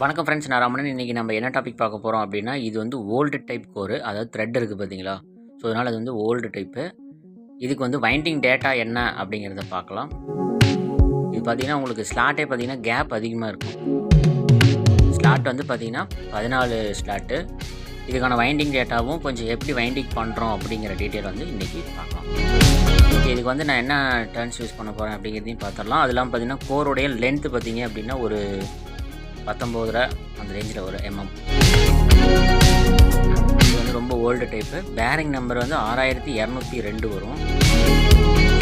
வணக்கம் ஃப்ரெண்ட்ஸ், நான் ரமணன். இன்றைக்கி நம்ம என்ன டாபிக் பார்க்க போகிறோம் அப்படின்னா, இது வந்து ஓல்டு டைப் கோரு, அதாவது த்ரெட் இருக்குது பார்த்தீங்களா. ஸோ அதனால் அது வந்து ஓல்டு டைப்பு. இதுக்கு வந்து வைண்டிங் டேட்டா என்ன அப்படிங்கிறத பார்க்கலாம். இது பார்த்திங்கன்னா உங்களுக்கு ஸ்லாட்டே பார்த்திங்கன்னா கேப் அதிகமாக இருக்கும். ஸ்லாட் வந்து பார்த்திங்கன்னா 14 ஸ்லாட்டு. இதுக்கான வைண்டிங் டேட்டாவும் கொஞ்சம் எப்படி வைண்டிங் பண்ணுறோம் அப்படிங்கிற டீட்டெயில் வந்து இன்றைக்கி பார்க்கலாம். ஓகே, இதுக்கு வந்து நான் என்ன டர்ன்ஸ் யூஸ் பண்ண போகிறேன் அப்படிங்கிறதையும் பார்த்துடலாம். அதெல்லாம் பார்த்திங்கன்னா கோருடைய லென்த்து பார்த்திங்க அப்படின்னா ஒரு 19 அந்த ரேஞ்சில் ஒரு எம்எம். இது வந்து ரொம்ப ஓல்டு டைப்பு. பேரிங் நம்பர் வந்து 6202 வரும்,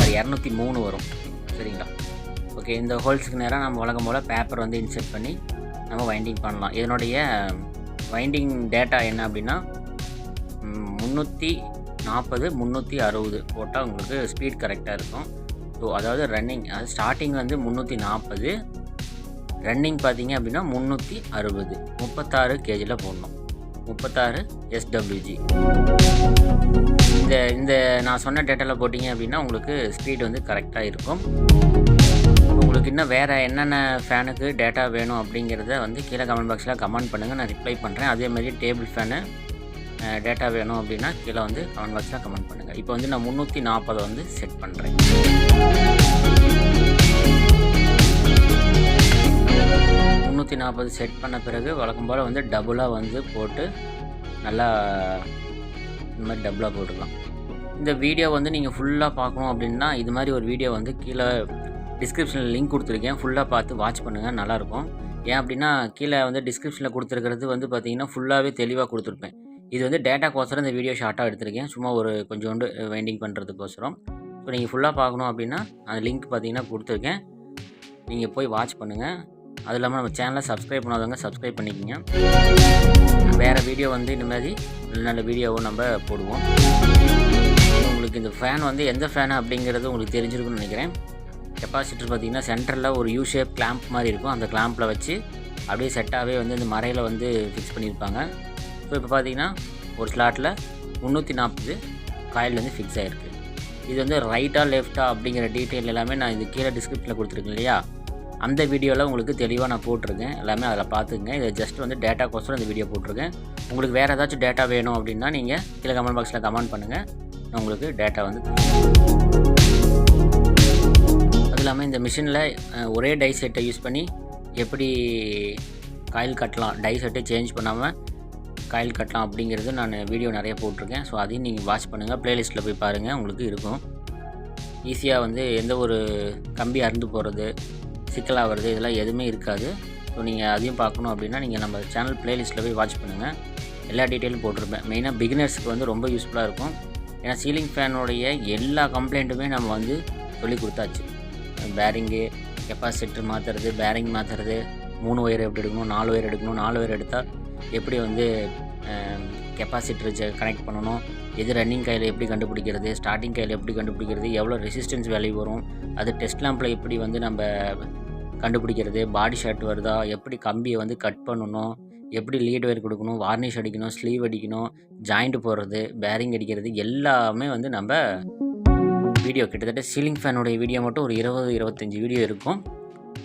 203 வரும். சரிங்களா? ஓகே, இந்த ஹோல்ஸுக்கு நேராக நம்ம வழக்கம் போல் பேப்பர் வந்து இன்செர்ட் பண்ணி நம்ம வைண்டிங் பண்ணலாம். இதனுடைய வைண்டிங் டேட்டா என்ன அப்படின்னா 340 360 போட்டால் உங்களுக்கு ஸ்பீட் கரெக்டாக இருக்கும். ஸோ அதாவது ரன்னிங், அது ஸ்டார்டிங் வந்து 340, ரன்னிங் பார்த்தீங்க அப்படின்னா 360, 36 கேஜியில் போடணும், 36 SWG. இந்த நான் சொன்ன டேட்டாவில் போட்டிங்க அப்படின்னா உங்களுக்கு ஸ்பீட் வந்து கரெக்டாக இருக்கும். உங்களுக்கு இன்னும் வேறு என்னென்ன ஃபேனுக்கு டேட்டா வேணும் அப்படிங்கிறத வந்து கீழே கமெண்ட் பாக்ஸில் கமெண்ட் பண்ணுங்கள், நான் ரிப்ளை பண்ணுறேன். அதேமாதிரி டேபிள் ஃபேனு டேட்டா வேணும் அப்படின்னா கீழே வந்து கமெண்ட் பாக்ஸில் கமெண்ட் பண்ணுங்கள். இப்போ வந்து நான் 340 வந்து செட் பண்ணுறேன். 340 செட் பண்ண பிறகு வழக்கம் போல் வந்து டபுளாக வந்து போட்டு நல்லா இந்த மாதிரி டபுளாக போட்டுக்கலாம். இந்த வீடியோ வந்து நீங்கள் ஃபுல்லாக பார்க்கணும் அப்படின்னா இது மாதிரி ஒரு வீடியோ வந்து கீழே டிஸ்கிரிப்ஷனில் லிங்க் கொடுத்துருக்கேன். ஃபுல்லாக பார்த்து வாட்ச் பண்ணுங்கள், நல்லாயிருக்கும். ஏன் அப்படின்னா கீழே வந்து டிஸ்கிரிப்ஷனில் கொடுத்துருக்கிறது வந்து பார்த்திங்கன்னா ஃபுல்லாகவே தெளிவாக கொடுத்துருப்பேன். இது வந்து டேட்டாக்கோசரம் இந்த வீடியோ ஷார்ட்டாக எடுத்திருக்கேன், சும்மா ஒரு கொஞ்சோண்டு வைண்டிங் பண்ணுறதுக்கோசரம். ஸோ நீங்கள் ஃபுல்லாக பார்க்கணும் அப்படின்னா அந்த லிங்க் பார்த்திங்கன்னா கொடுத்துருக்கேன், நீங்கள் போய் வாட்ச் பண்ணுங்கள். அது இல்லாமல் நம்ம சேனலை சப்ஸ்கிரைப் பண்ணாதவங்க சப்ஸ்கிரைப் பண்ணிக்கோங்க. வேறு வீடியோ வந்து இந்த மாதிரி நல்ல நல்ல வீடியோவும் நம்ம போடுவோம். உங்களுக்கு இந்த ஃபேன் வந்து எந்த ஃபேனு அப்படிங்கிறது உங்களுக்கு தெரிஞ்சிருக்குன்னு நினைக்கிறேன். கெப்பாசிட்டர் பார்த்திங்கன்னா சென்டரில் ஒரு யூ ஷேப் கிளாம்ப் மாதிரி இருக்கும். அந்த கிளாம்பில் வச்சு அப்படியே செட்டாகவே வந்து இந்த மரையில் வந்து ஃபிக்ஸ் பண்ணியிருப்பாங்க. ஸோ இப்போ பார்த்திங்கன்னா ஒரு ஸ்லாட்டில் 340 காயில் வந்து ஃபிக்ஸ் ஆகிருக்கு. இது வந்து ரைட்டா லெஃப்ட்டா அப்படிங்கிற டீட்டெயில் எல்லாமே நான் இது கீழே டிஸ்கிரிப்ஷனில் கொடுத்துருக்கேன் இல்லையா, அந்த வீடியோவில் உங்களுக்கு தெளிவாக நான் போட்டிருக்கேன். எல்லாமே அதில் பார்த்துக்குங்க. இதை ஜஸ்ட் வந்து டேட்டாக்கோசரம் இந்த வீடியோ போட்டிருக்கேன். உங்களுக்கு வேறு ஏதாச்சும் டேட்டா வேணும் அப்படின்னா நீங்கள் கீழே கமெண்ட் பாக்ஸில் கமெண்ட் பண்ணுங்கள், நான் உங்களுக்கு டேட்டா வந்து அது இல்லாமல் இந்த மிஷினில் ஒரே டை செட்டை யூஸ் பண்ணி எப்படி காயில் கட்டலாம், டை செட்டை சேஞ்ச் பண்ணாமல் காயில் கட்டலாம் அப்படிங்கிறது நான் வீடியோ நிறைய போட்டிருக்கேன். ஸோ அதையும் நீங்கள் வாட்ச் பண்ணுங்கள், ப்ளேலிஸ்ட்டில் போய் பாருங்கள், உங்களுக்கு இருக்கும். ஈஸியாக வந்து எந்த ஒரு கம்பி அறுந்து போகிறது, சிக்கலாக வருது, இதெல்லாம் எதுவுமே இருக்காது. ஸோ நீங்கள் அதையும் பார்க்கணும் அப்படின்னா நீங்கள் நம்ம சேனல் ப்ளேலிஸ்ட்டில் போய் வாட்ச் பண்ணுங்கள், எல்லா டீட்டெயிலும் போட்டிருப்பேன். மெயினாக பிகினர்ஸுக்கு வந்து ரொம்ப யூஸ்ஃபுல்லாக இருக்கும். ஏன்னா சீலிங் ஃபேனுடைய எல்லா கம்ப்ளைண்ட்டுமே நம்ம வந்து சொல்லி கொடுத்தாச்சு. பேரிங்கு, கெப்பாசிட்டர் மாற்றுறது, பேரிங் மாற்றுறது, 3 ஒயர் எப்படி எடுக்கணும், 4 ஒயர் எடுக்கணும், 4 ஒயர் எடுத்தால் எப்படி வந்து கெப்பாசிட்டர் கனெக்ட் பண்ணணும், எது ரன்னிங் கையில் எப்படி கண்டுபிடிக்கிறது, ஸ்டார்டிங் கையில் எப்படி கண்டுபிடிக்கிறது, எவ்வளோ ரெசிஸ்டன்ஸ் வேல்யூ வரும், அது டெஸ்ட் லேம்பில் எப்படி வந்து நம்ம கண்டுபிடிக்கிறது, பாடி ஷாட் வருதா, எப்படி கம்பியை வந்து கட் பண்ணணும், எப்படி லீட் ஒயர் கொடுக்கணும், வார்னிஷ் அடிக்கணும், ஸ்லீவ் அடிக்கணும், ஜாயிண்ட் போடுறது, பேரிங் அடிக்கிறது, எல்லாமே வந்து நம்ம வீடியோ கிட்டத்தட்ட சீலிங் ஃபேனுடைய வீடியோ மட்டும் ஒரு 20-25 வீடியோ இருக்கும்.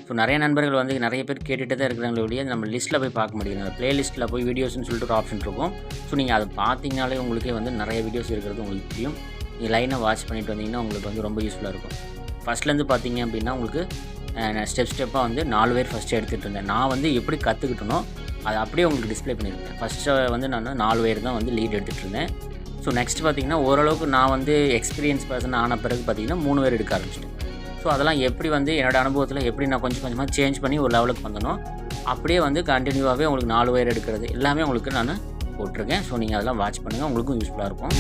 ஸோ நிறைய நண்பர்கள் வந்து நிறைய பேர் கேட்டுகிட்டே தான் இருக்கிறாங்களே ஒழிய நம்ம லிஸ்ட்டில் போய் பார்க்க முடியுது. அந்த ப்ளேலிஸ்ட்டில் போய் வீடியோஸ்னு சொல்லிட்டு ஒரு ஆப்ஷன் இருக்கும். ஸோ நீங்கள் அதை பார்த்தீங்கனாலே உங்களுக்கே வந்து நிறைய வீடியோஸ் இருக்கிறது உங்களுக்கு தெரியும். நீங்கள் லைனாக வாட்ச் பண்ணிட்டு வந்தீங்கன்னா உங்களுக்கு வந்து ரொம்ப யூஸ்ஃபுல்லாக இருக்கும். ஃபஸ்ட்லேருந்து பார்த்தீங்க அப்படின்னா உங்களுக்கு நான் ஸ்டெப்பாக வந்து 4 ஒயர் ஃபஸ்ட்டு எடுத்துகிட்டு இருந்தேன். நான் வந்து எப்படி கற்றுக்கிட்டனோ அதை அப்படியே உங்களுக்கு டிஸ்ப்ளே பண்ணியிருக்கேன். ஃபஸ்ட்டு வந்து நான் 4 ஒயர் தான் வந்து லீட் எடுத்துகிட்டு இருந்தேன். ஸோ நெக்ஸ்ட் பார்த்திங்கன்னா ஓரளவுக்கு நான் வந்து எக்ஸ்பீரியன்ஸ் பர்சன் ஆன பிறகு பார்த்திங்கன்னா 3 ஒயர் எடுக்க ஆரம்பிச்சிட்டேன். ஸோ அதெல்லாம் எப்படி வந்து என்னோடய அனுபவத்தில் எப்படி நான் கொஞ்சம் கொஞ்சமாக சேஞ்ச் பண்ணி ஒரு லெவலுக்கு வந்தனோ அப்படியே வந்து கண்டினியூவாகவே உங்களுக்கு 4 ஒயர் எடுக்கிறது எல்லாமே உங்களுக்கு நான் போட்டிருக்கேன். ஸோ நீங்கள் அதெல்லாம் வாட்ச் பண்ணுங்கள், உங்களுக்கும் யூஸ்ஃபுல்லாக இருக்கும்.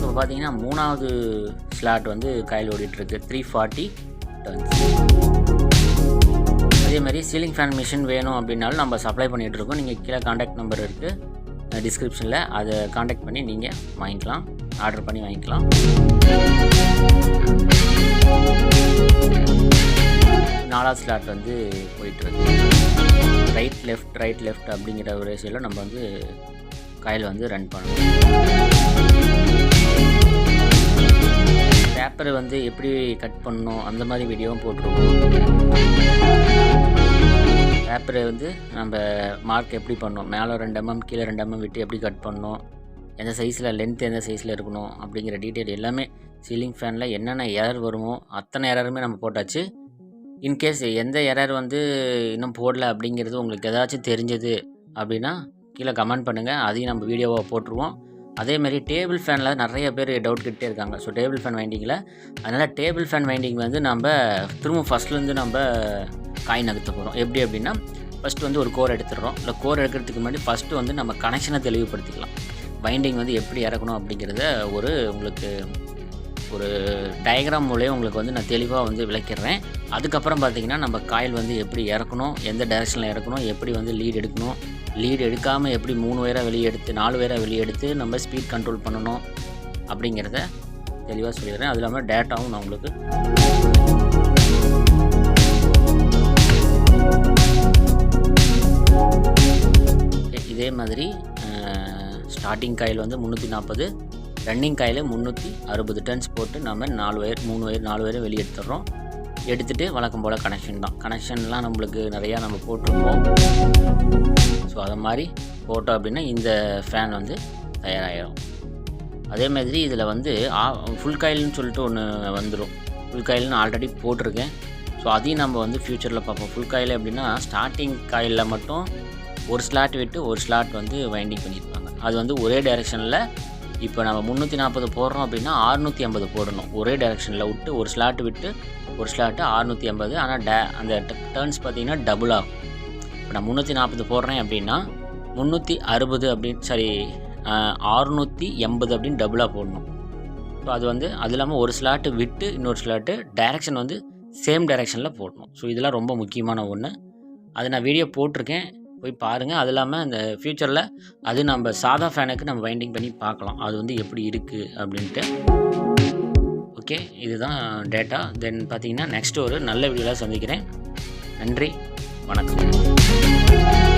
ஸோ பார்த்தீங்கன்னா 3வது ஸ்லாட் வந்து காயில் ஓடிட்டுருக்கு, 340 டர்ன்ஸ். அதேமாதிரி சீலிங் ஃபேன் மிஷின் வேணும் அப்படின்னாலும் நம்ம சப்ளை பண்ணிகிட்ருக்கோம். நீங்கள் கீழே காண்டாக்ட் நம்பர் இருக்குது டிஸ்கிரிப்ஷனில், அதை காண்டாக்ட் பண்ணி நீங்கள் வாங்கிக்கலாம், ஆர்டர் பண்ணி வாங்கிக்கலாம். 4வது ஸ்லாட் வந்து போயிட்டுருக்கு. ரைட் லெஃப்ட் அப்படிங்கிற ஒரு ரேஷியோவில் நம்ம வந்து காயில் வந்து ரன் பண்ணணும். டேப்பரை வந்து எப்படி கட் பண்ணணும் அந்த மாதிரி வீடியோவும் போட்டிருக்கோம். டேப்பரை வந்து நம்ம மார்க் எப்படி பண்ணணும், மேலே 2 mm கீழே 2 mm விட்டு எப்படி கட் பண்ணணும், எந்த சைஸில் லென்த் எந்த சைஸில் இருக்கணும் அப்படிங்கிற டீட்டெயில் எல்லாமே சீலிங் ஃபேனில் என்னென்ன எரர் வருமோ அத்தனை எரருமே நம்ம போட்டாச்சு. இன்கேஸ் எந்த எரர் வந்து இன்னும் போடல அப்படிங்கிறது உங்களுக்கு ஏதாச்சும் தெரிஞ்சது அப்படின்னா கீழே கமெண்ட் பண்ணுங்கள், அதையும் நம்ம வீடியோவாக போட்டுருவோம். அதேமாதிரி டேபிள் ஃபேனில் நிறைய பேர் டவுட் கிட்டே இருக்காங்க. ஸோ டேபிள் ஃபேன் வைண்டிங்கில், அதனால் டேபிள் ஃபேன் வைண்டிங் வந்து நம்ம திரும்ப ஃபஸ்ட்லேருந்து நம்ம காய் நகர்த்த போகிறோம். எப்படி அப்படின்னா ஃபஸ்ட்டு வந்து ஒரு கோர் எடுத்துடுறோம். இல்லை கோர் எடுக்கிறதுக்கு முன்னாடி ஃபஸ்ட்டு வந்து நம்ம கனெக்ஷனை தெளிவுபடுத்திக்கலாம். வைண்டிங் வந்து எப்படி இறக்கணும் அப்படிங்கிறத உங்களுக்கு ஒரு டயக்ராம் மூலம் உங்களுக்கு வந்து நான் தெளிவாக வந்து விளக்கிடுறேன். அதுக்கப்புறம் பார்த்திங்கன்னா நம்ம காயில் வந்து எப்படி இறக்கணும், எந்த டைரெக்ஷனில் இறக்கணும், எப்படி வந்து லீட் எடுக்கணும், லீட் எடுக்காமல் எப்படி 3 வயராக வெளியே எடுத்து 4 வயராக வெளியே எடுத்து நம்ம ஸ்பீட் கண்ட்ரோல் பண்ணணும் அப்படிங்கிறத தெளிவாக சொல்லிடுறேன். அது இல்லாமல் டேட்டாவும் நான் உங்களுக்கு இதே மாதிரி ஸ்டார்டிங் காயில் வந்து 340, ரன்னிங் காயில் 360 டர்ன்ஸ் போட்டு நம்ம 4 வயர் 3 வயர் 4 வயரை வெளியே எடுத்துடுறோம். எடுத்துகிட்டு வழக்கம் போல் கனெக்ஷன் தான். கனெக்ஷன்லாம் நம்மளுக்கு நிறையா நம்ம போட்டிருப்போம். ஸோ அதை மாதிரி போட்டோம் அப்படின்னா இந்த ஃபேன் வந்து தயாராகிடும். அதேமாதிரி இதில் வந்து ஃபுல் காயில்னு சொல்லிட்டு ஒன்று வந்துடும். ஃபுல் காயில்னு ஆல்ரெடி போட்டிருக்கேன். ஸோ அதையும் நம்ம வந்து ஃப்யூச்சரில் பார்ப்போம். ஃபுல் காயில் அப்படின்னா ஸ்டார்டிங் காயிலில் மட்டும் ஒரு ஸ்லாட் விட்டு ஒரு ஸ்லாட் வந்து வைண்டிங் பண்ணியிருப்பாங்க. அது வந்து ஒரே டைரெக்ஷனில். இப்போ நம்ம 340 போடுறோம் அப்படின்னா 650 போடணும். ஒரே டைரெக்ஷனில் விட்டு ஒரு ஸ்லாட்டு விட்டு ஒரு ஸ்லாட்டு 650. ஆனால் அந்த டர்ன்ஸ் பார்த்திங்கன்னா டபுள் ஆகும். இப்போ நான் 340 போடுறேன் அப்படின்னா 360 அப்படின்னு 680 அப்படின்னு டபுளாக போடணும். ஸோ அது வந்து அது இல்லாமல் ஒரு ஸ்லாட்டு விட்டு இன்னொரு ஸ்லாட்டு டைரெக்ஷன் வந்து சேம் டைரெக்ஷனில் போடணும். ஸோ இதெல்லாம் ரொம்ப முக்கியமான ஒன்று. அது நான் வீடியோ போட்டிருக்கேன், போய் பாருங்கள். அது இல்லாமல் இந்த ஃப்யூச்சரில் அது நம்ம சாதா ஃபேனுக்கு நம்ம வைண்டிங் பண்ணி பார்க்கலாம், அது வந்து எப்படி இருக்குது அப்படின்ட்டு. ஓகே, இதுதான் டேட்டா. தென் பார்த்திங்கன்னா நெக்ஸ்ட்டு ஒரு நல்ல வீடியோவில் சந்திக்கிறேன். நன்றி, வணக்கம்.